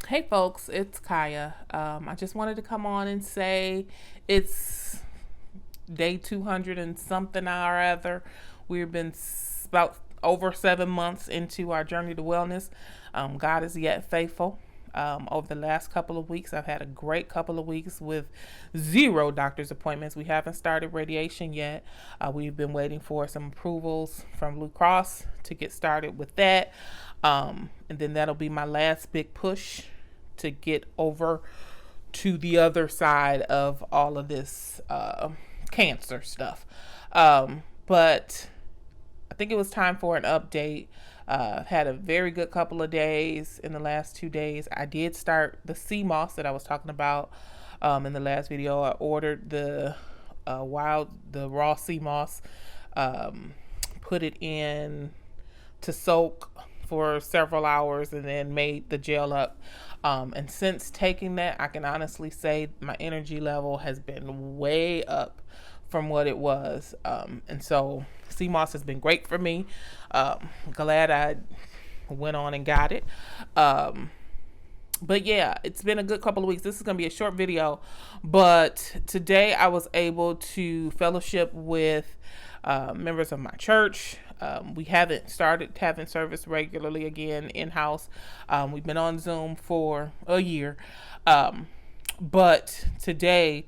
Hey folks, it's Kaya. I just wanted to come on and say it's day 200 and something or other. We've been about over 7 months into our journey to wellness. God is yet faithful. Over the last couple of weeks, I've had a great couple of weeks with zero doctor's appointments. We haven't started radiation yet. We've been waiting for some approvals from Blue Cross to get started with that. And then that'll be my last big push to get over to the other side of all of this cancer stuff. But I think it was time for an update. Had a very good couple of days in the last 2 days. I did start the sea moss that I was talking about in the last video. I ordered the raw sea moss, put it in to soak for several hours, and then made the gel up. And since taking that, I can honestly say my energy level has been way up from what it was. And so sea moss has been great for me. Glad I went on and got it. But yeah, it's been a good couple of weeks. This is going to be a short video, but today I was able to fellowship with members of my church. We haven't started having service regularly again in-house. We've been on Zoom for a year. But today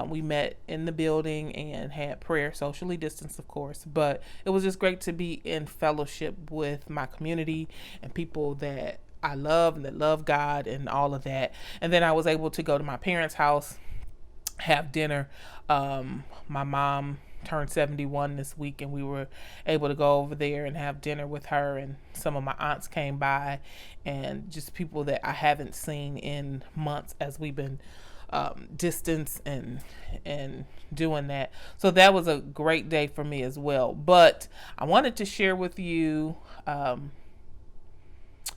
we met in the building and had prayer, socially distanced, of course. But it was just great to be in fellowship with my community and people that I love and that love God and all of that. And then I was able to go to my parents' house, have dinner. My mom turned 71 this week, and we were able to go over there and have dinner with her, and some of my aunts came by, and just people that I haven't seen in months as we've been distance and doing that. So that was a great day for me as well. But I wanted to share with you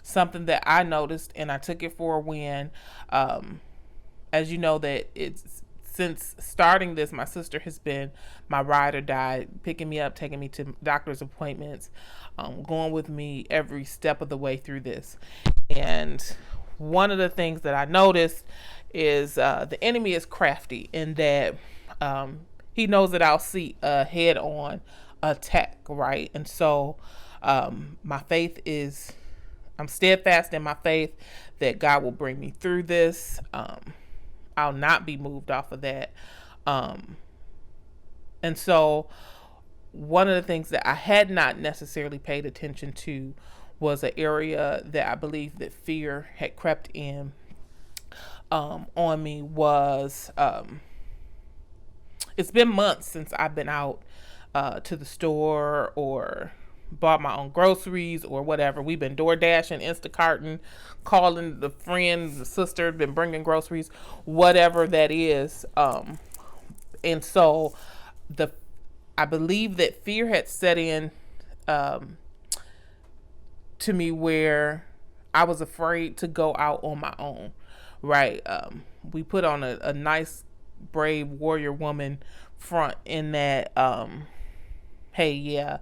something that I noticed, and I took it for a win. As you know, that it's since starting this, my sister has been my ride or die, picking me up, taking me to doctor's appointments, going with me every step of the way through this. And one of the things that I noticed is the enemy is crafty in that he knows that I'll see a head-on attack, right? And so my faith is, I'm steadfast in my faith that God will bring me through this. I'll not be moved off of that. And so one of the things that I had not necessarily paid attention to was an area that I believe that fear had crept in on me was, it's been months since I've been out to the store or bought my own groceries or whatever. We've been door dashing, Instacarting, calling the friend, the sister, been bringing groceries, whatever that is. And so I believe that fear had set in to me where I was afraid to go out on my own, right? We put on a nice, brave warrior woman front in that, hey, yeah,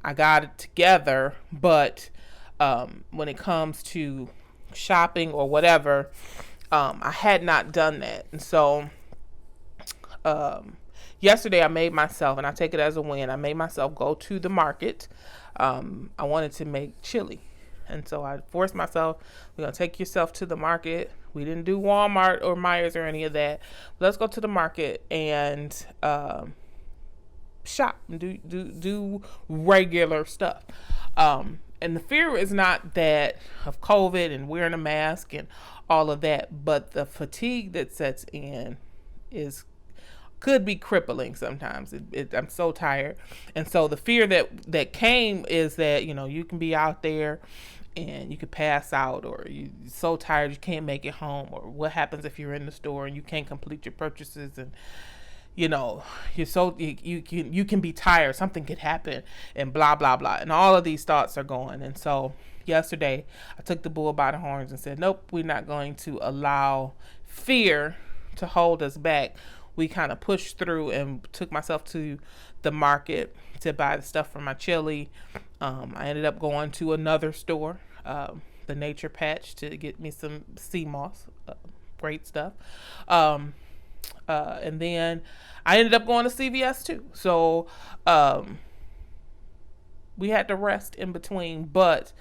I got it together, but when it comes to shopping or whatever, I had not done that. And so yesterday I made myself, and I take it as a win, I made myself go to the market. I wanted to make chili. And so I forced myself, we're going to take yourself to the market. We didn't do Walmart or Myers or any of that. Let's go to the market and shop and do regular stuff. And the fear is not that of COVID and wearing a mask and all of that, but the fatigue that sets in could be crippling sometimes. I'm so tired. And so the fear that came is that, you can be out there and you could pass out, or you're so tired you can't make it home, or what happens if you're in the store and you can't complete your purchases, and you can be tired, something could happen, and blah blah blah, and all of these thoughts are going. And so yesterday I took the bull by the horns and said, nope, we're not going to allow fear to hold us back. We kind of pushed through and took myself to the market to buy the stuff for my chili. I ended up going to another store the nature patch to get me some sea moss. Great stuff. And then I ended up going to CVS too. So we had to rest in between, but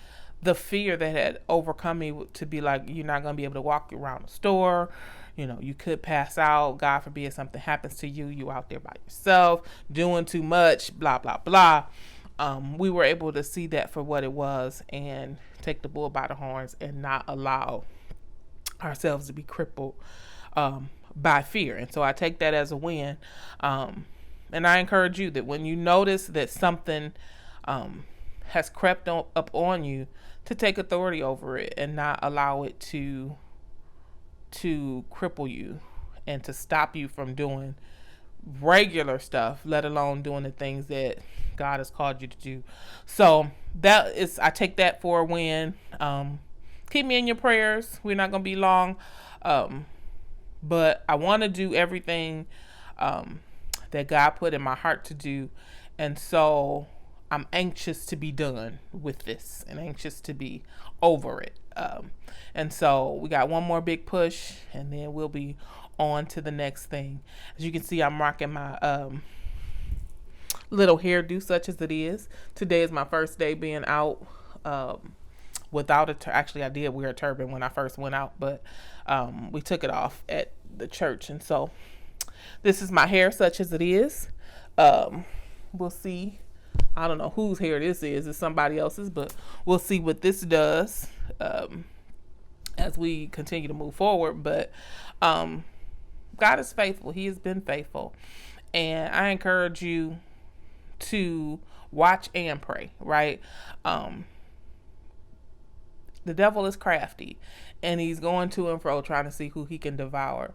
the fear that had overcome me to be like, you're not going to be able to walk around the store. You could pass out. God forbid something happens to you. You out there by yourself, doing too much, blah, blah, blah. We were able to see that for what it was and take the bull by the horns and not allow ourselves to be crippled by fear. And so I take that as a win. And I encourage you that when you notice that something has crept up on you, to take authority over it and not allow it to cripple you and to stop you from doing regular stuff, let alone doing the things that God has called you to do. So I take that for a win. Keep me in your prayers. We're not going to be long. But I want to do everything that God put in my heart to do. And so I'm anxious to be done with this and anxious to be over it. And so we got one more big push and then we'll be on to the next thing. As you can see, I'm rocking my little hairdo, such as it is. Today is my first day being out without actually I did wear a turban when I first went out, but we took it off at the church. And so this is my hair, such as it is. We'll see. I don't know whose hair this is. It's somebody else's, but we'll see what this does as we continue to move forward. But God is faithful. He has been faithful. And I encourage you to watch and pray, right? The devil is crafty, and he's going to and fro trying to see who he can devour,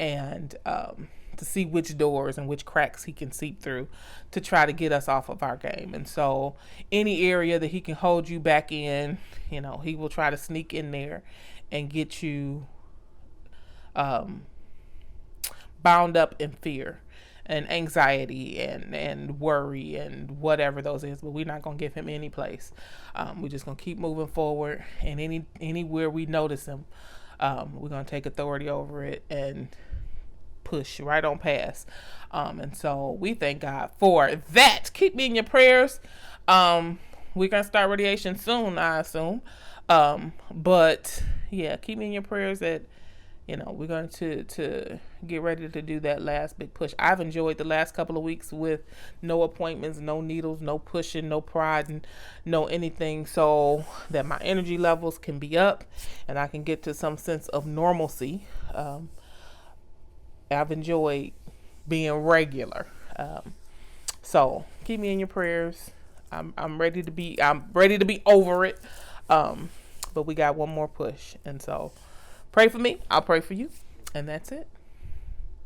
and to see which doors and which cracks he can seep through to try to get us off of our game. And so any area that he can hold you back in, he will try to sneak in there and get you bound up in fear and anxiety and worry and whatever those is. But we're not going to give him any place. We're just going to keep moving forward, and anywhere we notice him, we're going to take authority over it and push right on past. And so we thank God for that. Keep me in your prayers. We're going to start radiation soon, I assume. But yeah, keep me in your prayers that, we're going to get ready to do that last big push. I've enjoyed the last couple of weeks with no appointments, no needles, no pushing, no prodding, no anything, so that my energy levels can be up and I can get to some sense of normalcy. I've enjoyed being regular. So keep me in your prayers. I'm ready to be over it. But we got one more push. And so pray for me. I'll pray for you. And that's it.